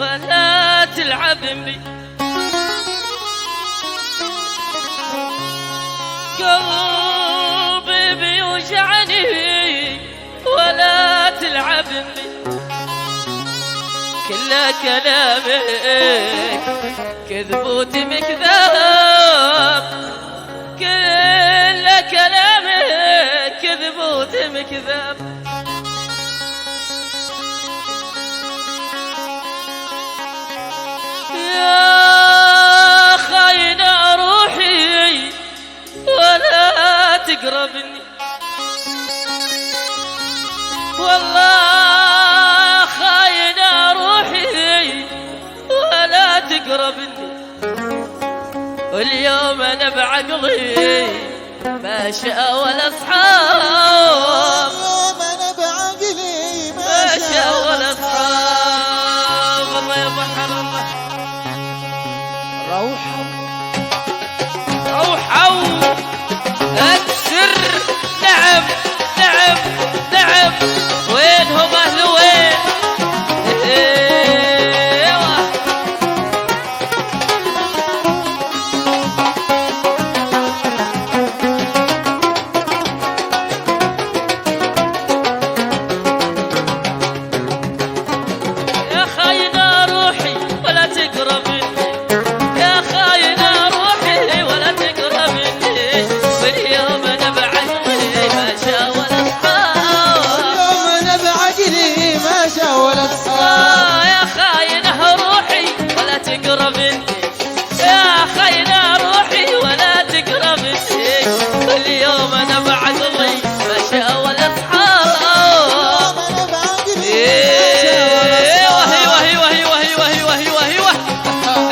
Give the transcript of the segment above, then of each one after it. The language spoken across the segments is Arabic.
ولا تلعب بي، قلبي بيوجعني ولا تلعب بي، كل كلامك كذب وتمكذاب، كل كلامك كذب وتمكذاب. يا خاينة روحي ولا تقربني، والله خاينة روحي ولا تقربني، واليوم انا بعقلي ما شاء ولا اصحاب، اليوم انا بعقلي ما شاء ولا اصحاب. الله يا بحر الله، روحوا روحوا اكسر. نعم نعم نعم، وينهم اهل وين؟ يا خاينة روحي ولا تقربني، يا خاينة روحي ولا تقربني، واليوم انا بعقلي ما شاء ولا اصحاب، اليوم انا بعقلي ما شاء ولا اصحاب. يا خاينة روحي ولا تقربني، يا خاينة روحي ولا تقربني، واليوم انا بعقلي ما شاء ولا اصحاب. اليوم انا بعقلي وهي وهي وهي وهي وهي وهي وهي وهي.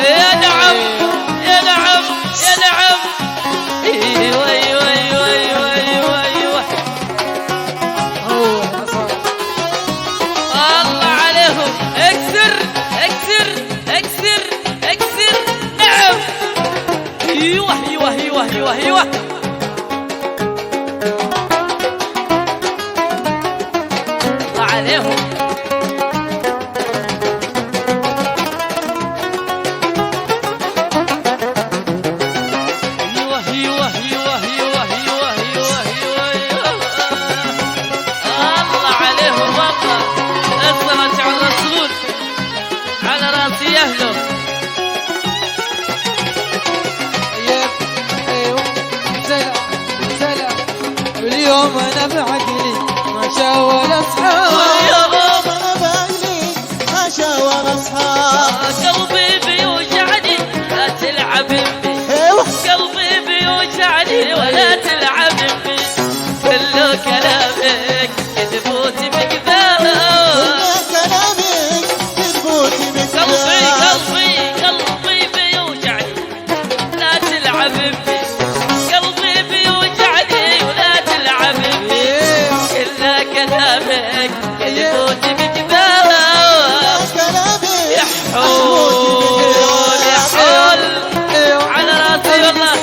يا نعم يا نعم يا نعم. ايوه ايوه ايوه ايوه ايوه ايوه. الله عليهم، اكسر اكسر اكسر اكسر. نعم ايوه ايوه ايوه ايوه ايوه. الله عليهم. ايوه ايوه ايوه ايوه ايوه ايوه ايوه. الله عليهم والله، الصلاة على الرسول على راسي اهله. ايوه سلام سلام. اليوم انا بعقلي ما شاء ولا اصحاب، واليوم انا بعقلي ما شاء ولا اصحاب. قلبي بيوجعني لا تلعب بي، ايوه قلبي بيوجعني ولا تلعب بي، كل كلامك كذب وتمكذاب، كلامك تثبوتي قلبي قلبي قلبي بيوجعني لا تلعب بي، قلبي بيوجعني ولا تلعب بي، كل كلامك كذب وتمكذاب. يا حول يا حول على راسي والله.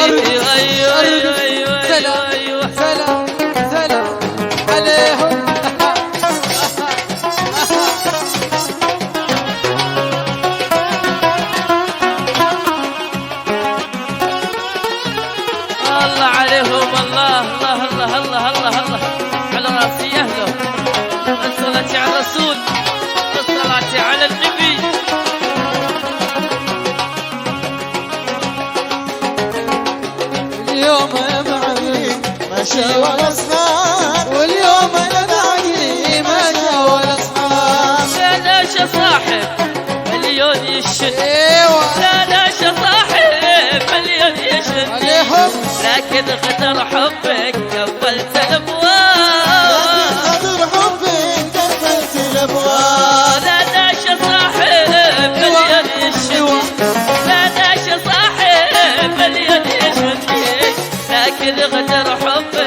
ايوه ايوه ايوه ايوه سلام ايوه. سلام سلام عليهم. الله عليهم، الله الله الله الله الله الله على راسي اهله. الصلاة على الرسول والصلاة على النبي. اليوم انا بعقلي ما شاء ولا اصحاب، واليوم انا بعقلي ما شاء ولا اصحاب. لا لا شا صاحب مليون يشد، ايوه لا لا شا صاحب مليون يشد، عليهم. لكن غدر حبك قبلت الابواب، قدر حبك قفلت الابواب. لا داش صاحب مليون يشد، لا داش صاحب مليون يشد، لكن غدر حبك